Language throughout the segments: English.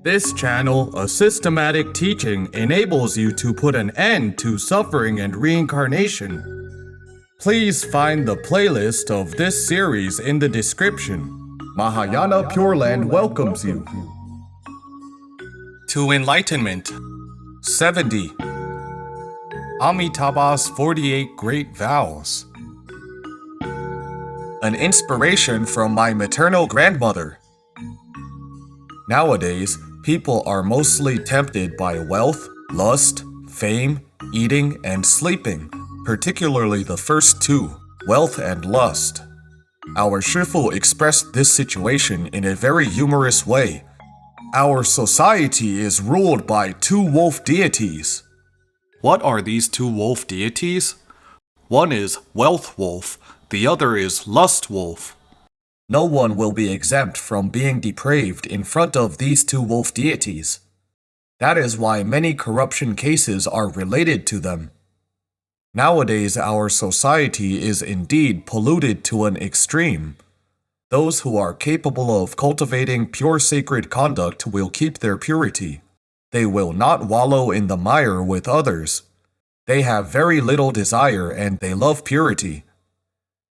This channel, a systematic teaching, enables you to put an end to suffering and reincarnation. Please find the playlist of this series in the description. Mahayana Pure Land welcomes you. To Enlightenment 70. Amitabha's 48 Great Vows. An inspiration from my maternal grandmother. Nowadays, people are mostly tempted by wealth, lust, fame, eating, and sleeping, particularly the first two, wealth and lust. Our Shifu expressed this situation in a very humorous way. Our society is ruled by two wolf deities. What are these two wolf deities? One is Wealth Wolf, the other is Lust Wolf. No one will be exempt from being depraved in front of these two wolf deities. That is why many corruption cases are related to them. Nowadays, our society is indeed polluted to an extreme. Those who are capable of cultivating pure sacred conduct will keep their purity. They will not wallow in the mire with others. They have very little desire and they love purity.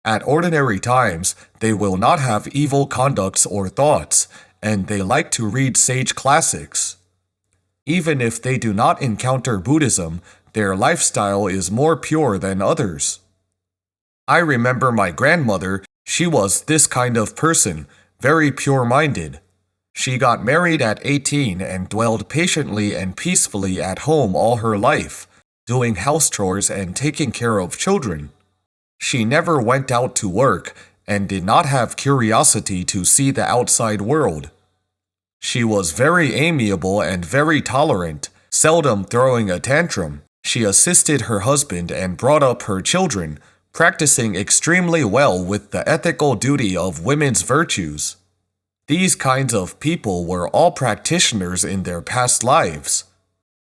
At ordinary times, they will not have evil conducts or thoughts, and they like to read sage classics. Even if they do not encounter Buddhism, their lifestyle is more pure than others. I remember my grandmother, she was this kind of person, very pure-minded. She got married at 18 and dwelled patiently and peacefully at home all her life, doing house chores and taking care of children. She never went out to work and did not have curiosity to see the outside world. She was very amiable and very tolerant, seldom throwing a tantrum. She assisted her husband and brought up her children, practicing extremely well with the ethical duty of women's virtues. These kinds of people were all practitioners in their past lives.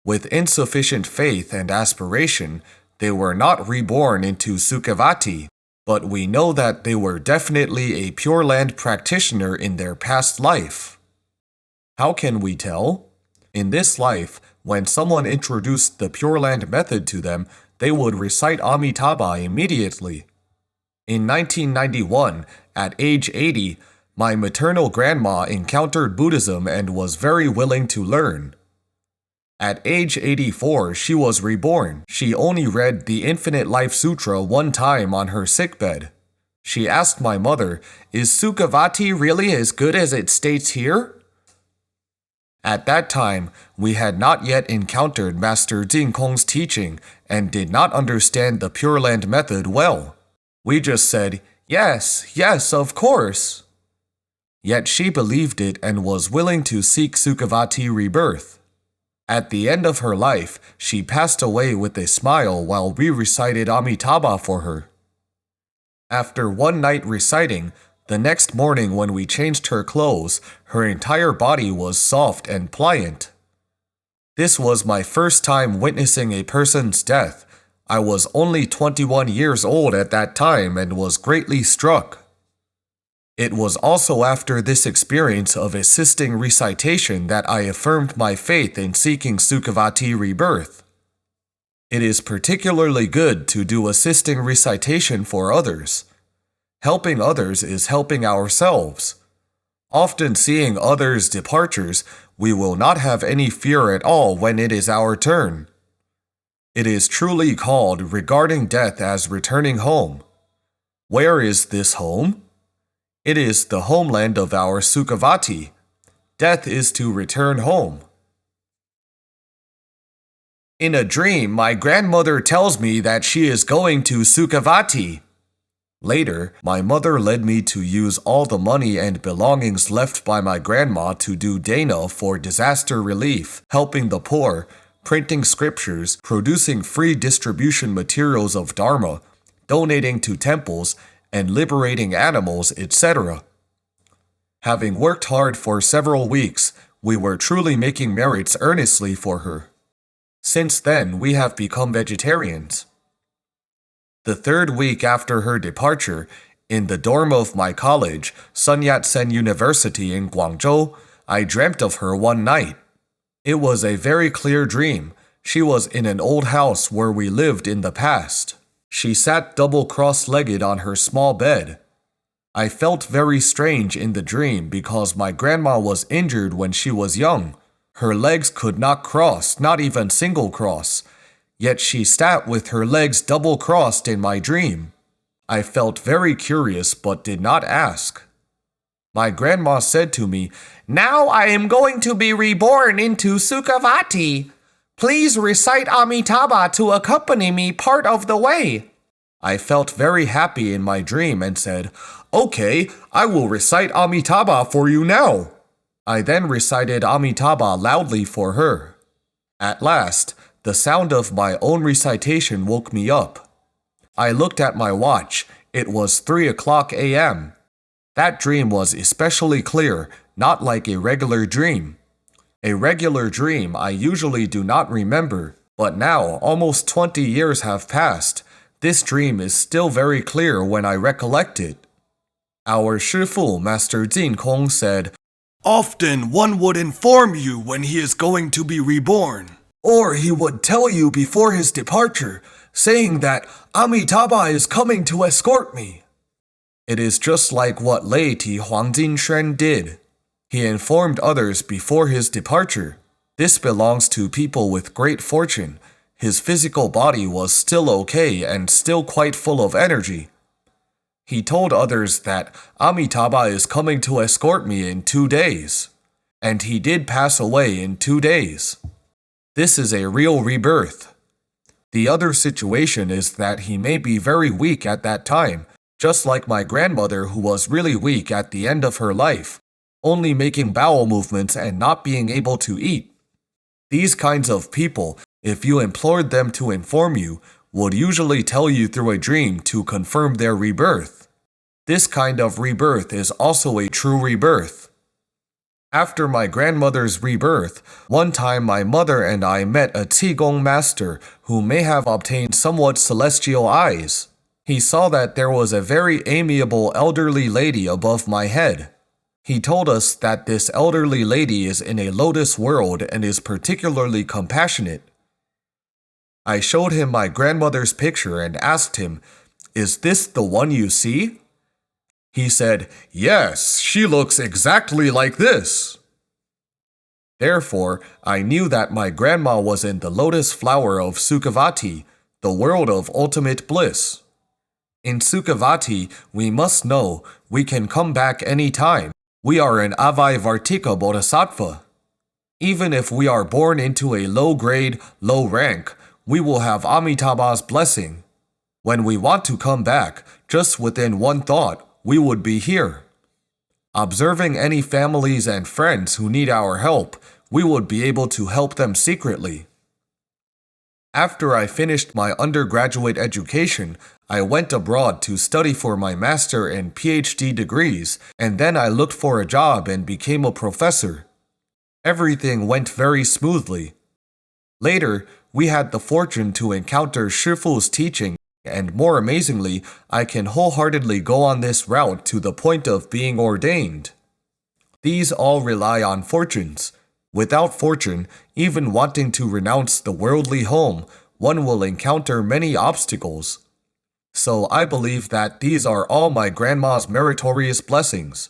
With insufficient faith and aspiration, they were not reborn into Sukhavati, but we know that they were definitely a Pure Land practitioner in their past life. How can we tell? In this life, when someone introduced the Pure Land method to them, they would recite Amitabha immediately. In 1991, at age 80, my maternal grandma encountered Buddhism and was very willing to learn. At age 84, she was reborn. She only read the Infinite Life Sutra one time on her sickbed. She asked my mother, "Is Sukhavati really as good as it states here?" At that time, we had not yet encountered Master Jingkong's teaching and did not understand the Pure Land method well. We just said, yes, of course. Yet she believed it and was willing to seek Sukhavati rebirth. At the end of her life, she passed away with a smile while we recited Amitabha for her. After one night reciting, the next morning when we changed her clothes, her entire body was soft and pliant. This was my first time witnessing a person's death. I was only 21 years old at that time and was greatly struck. It was also after this experience of assisting recitation that I affirmed my faith in seeking Sukhavati rebirth. It is particularly good to do assisting recitation for others. Helping others is helping ourselves. Often seeing others' departures, we will not have any fear at all when it is our turn. It is truly called regarding death as returning home. Where is this home? It is the homeland of our Sukhavati. Death is to return home. In a dream, my grandmother tells me that she is going to Sukhavati. Later, my mother led me to use all the money and belongings left by my grandma to do dāna for disaster relief, helping the poor, printing scriptures, producing free distribution materials of dharma, donating to temples, and liberating animals, etc. Having worked hard for several weeks, we were truly making merits earnestly for her. Since then, we have become vegetarians. The third week after her departure, in the dorm of my college, Sun Yat-sen University in Guangzhou, I dreamt of her one night. It was a very clear dream. She was in an old house where we lived in the past. She sat double cross-legged on her small bed. I felt very strange in the dream because my grandma was injured when she was young. Her legs could not cross, not even single cross. Yet she sat with her legs double crossed in my dream. I felt very curious but did not ask. My grandma said to me, "Now I am going to be reborn into Sukhavati. Please recite Amitabha to accompany me part of the way." I felt very happy in my dream and said, "Okay, I will recite Amitabha for you now." I then recited Amitabha loudly for her. At last, the sound of my own recitation woke me up. I looked at my watch. It was 3 a.m. That dream was especially clear, not like a regular dream. A regular dream I usually do not remember, but now, almost 20 years have passed. This dream is still very clear when I recollect it. Our Shifu, Master Jin Kong, said, "Often one would inform you when he is going to be reborn, or he would tell you before his departure, saying that Amitabha is coming to escort me." It is just like what laity Huang Jinshen did. He informed others before his departure. This belongs to people with great fortune. His physical body was still okay and still quite full of energy. He told others that Amitabha is coming to escort me in 2 days. And he did pass away in 2 days. This is a real rebirth. The other situation is that he may be very weak at that time, just like my grandmother who was really weak at the end of her life, only making bowel movements and not being able to eat. These kinds of people, if you implored them to inform you, would usually tell you through a dream to confirm their rebirth. This kind of rebirth is also a true rebirth. After my grandmother's rebirth, one time my mother and I met a Qigong master who may have obtained somewhat celestial eyes. He saw that there was a very amiable elderly lady above my head. He told us that this elderly lady is in a lotus world and is particularly compassionate. I showed him my grandmother's picture and asked him, "Is this the one you see?" He said, "Yes, she looks exactly like this." Therefore, I knew that my grandma was in the lotus flower of Sukhavati, the world of ultimate bliss. In Sukhavati, we must know we can come back any time. We are an avai-vartika bodhisattva. Even if we are born into a low grade, low rank, we will have Amitabha's blessing. When we want to come back, just within one thought, we would be here. Observing any families and friends who need our help, we would be able to help them secretly. After I finished my undergraduate education, I went abroad to study for my master and PhD degrees, and then I looked for a job and became a professor. Everything went very smoothly. Later, we had the fortune to encounter Shifu's teaching, and more amazingly, I can wholeheartedly go on this route to the point of being ordained. These all rely on fortunes. Without fortune, even wanting to renounce the worldly home, one will encounter many obstacles. So I believe that these are all my grandma's meritorious blessings.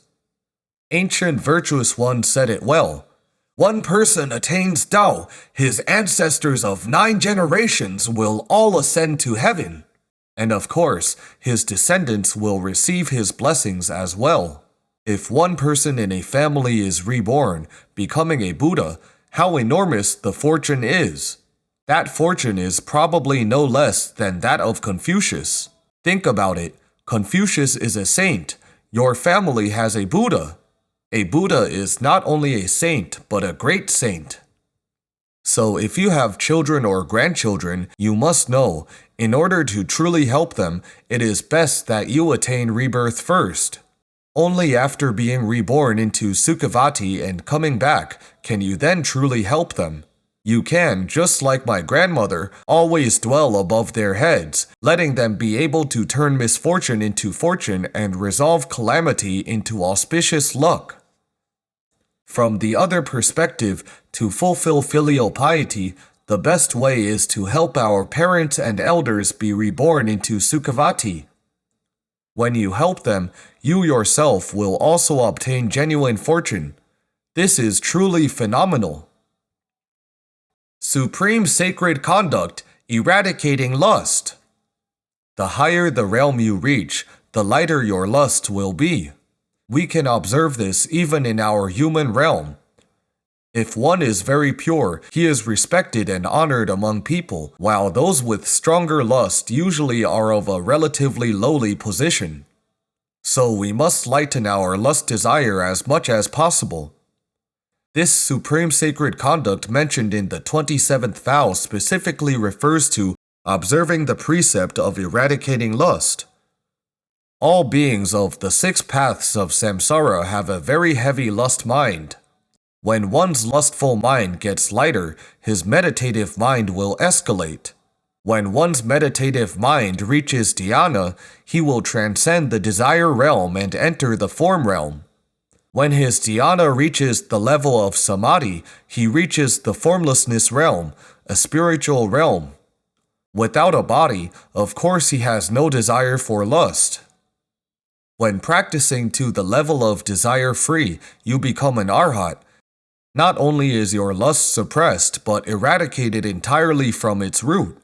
Ancient virtuous one said it well. One person attains Tao, his ancestors of 9 generations will all ascend to heaven. And of course, his descendants will receive his blessings as well. If one person in a family is reborn, becoming a Buddha, how enormous the fortune is. That fortune is probably no less than that of Confucius. Think about it. Confucius is a saint. Your family has a Buddha. A Buddha is not only a saint, but a great saint. So if you have children or grandchildren, you must know, in order to truly help them, it is best that you attain rebirth first. Only after being reborn into Sukhavati and coming back can you then truly help them. You can, just like my grandmother, always dwell above their heads, letting them be able to turn misfortune into fortune and resolve calamity into auspicious luck. From the other perspective, to fulfill filial piety, the best way is to help our parents and elders be reborn into Sukhavati. When you help them, you yourself will also obtain genuine fortune. This is truly phenomenal. Supreme sacred conduct, eradicating lust. The higher the realm you reach, the lighter your lust will be. We can observe this even in our human realm. If one is very pure, he is respected and honored among people, while those with stronger lust usually are of a relatively lowly position. So we must lighten our lust desire as much as possible. This supreme sacred conduct mentioned in the 27th vow specifically refers to observing the precept of eradicating lust. All beings of the 6 paths of samsara have a very heavy lust mind. When one's lustful mind gets lighter, his meditative mind will escalate. When one's meditative mind reaches dāna, he will transcend the desire realm and enter the form realm. When his dāna reaches the level of samadhi, he reaches the formlessness realm, a spiritual realm. Without a body, of course he has no desire for lust. When practicing to the level of desire-free, you become an arhat. Not only is your lust suppressed, but eradicated entirely from its root.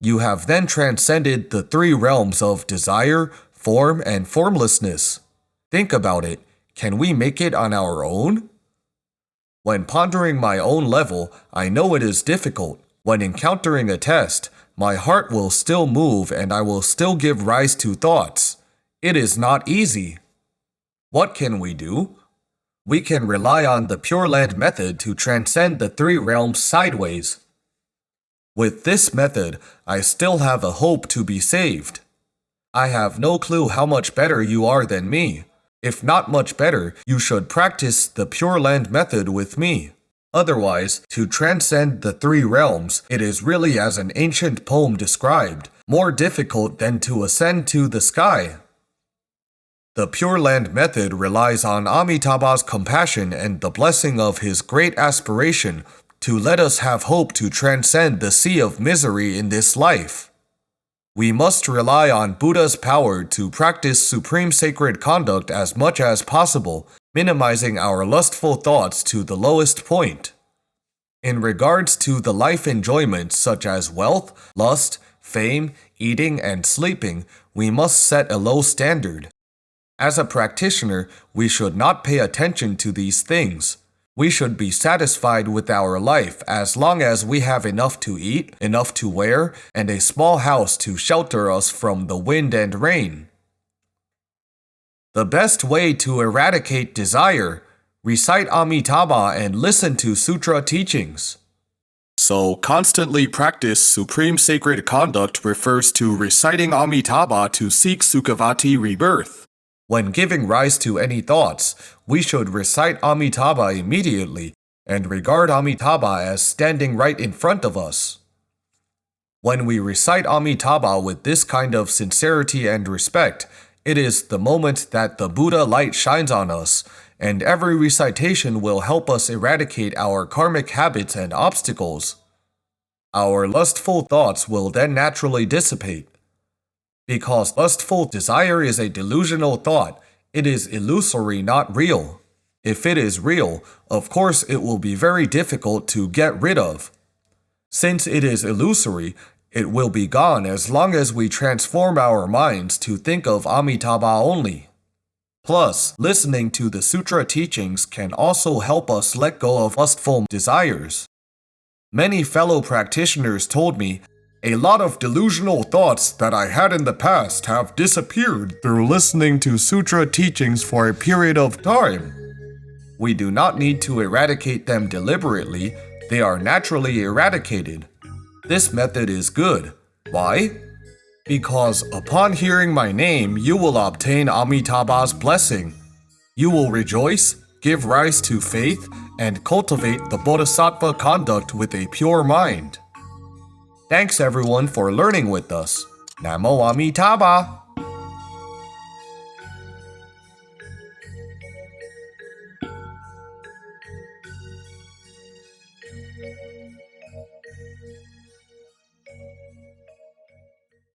You have then transcended the 3 realms of desire, form, and formlessness. Think about it. Can we make it on our own? When pondering my own level, I know it is difficult. When encountering a test, my heart will still move and I will still give rise to thoughts. It is not easy. What can we do? We can rely on the Pure Land method to transcend the 3 realms sideways. With this method, I still have a hope to be saved. I have no clue how much better you are than me. If not much better, you should practice the Pure Land method with me. Otherwise, to transcend the 3 realms, it is really as an ancient poem described, more difficult than to ascend to the sky. The Pure Land method relies on Amitabha's compassion and the blessing of his great aspiration to let us have hope to transcend the sea of misery in this life. We must rely on Buddha's power to practice supreme sacred conduct as much as possible, minimizing our lustful thoughts to the lowest point. In regards to the life enjoyments such as wealth, lust, fame, eating, and sleeping, we must set a low standard. As a practitioner, we should not pay attention to these things. We should be satisfied with our life as long as we have enough to eat, enough to wear, and a small house to shelter us from the wind and rain. The best way to eradicate desire: recite Amitabha and listen to sutra teachings. So, constantly practice supreme sacred conduct refers to reciting Amitabha to seek Sukhavati rebirth. When giving rise to any thoughts, we should recite Amitabha immediately and regard Amitabha as standing right in front of us. When we recite Amitabha with this kind of sincerity and respect, it is the moment that the Buddha light shines on us, and every recitation will help us eradicate our karmic habits and obstacles. Our lustful thoughts will then naturally dissipate. Because lustful desire is a delusional thought, it is illusory, not real. If it is real, of course it will be very difficult to get rid of. Since it is illusory, it will be gone as long as we transform our minds to think of Amitabha only. Plus, listening to the sutra teachings can also help us let go of lustful desires. Many fellow practitioners told me, a lot of delusional thoughts that I had in the past have disappeared through listening to sutra teachings for a period of time. We do not need to eradicate them deliberately, they are naturally eradicated. This method is good. Why? Because upon hearing my name, you will obtain Amitabha's blessing. You will rejoice, give rise to faith, and cultivate the bodhisattva conduct with a pure mind. Thanks everyone for learning with us. Namo Amitabha!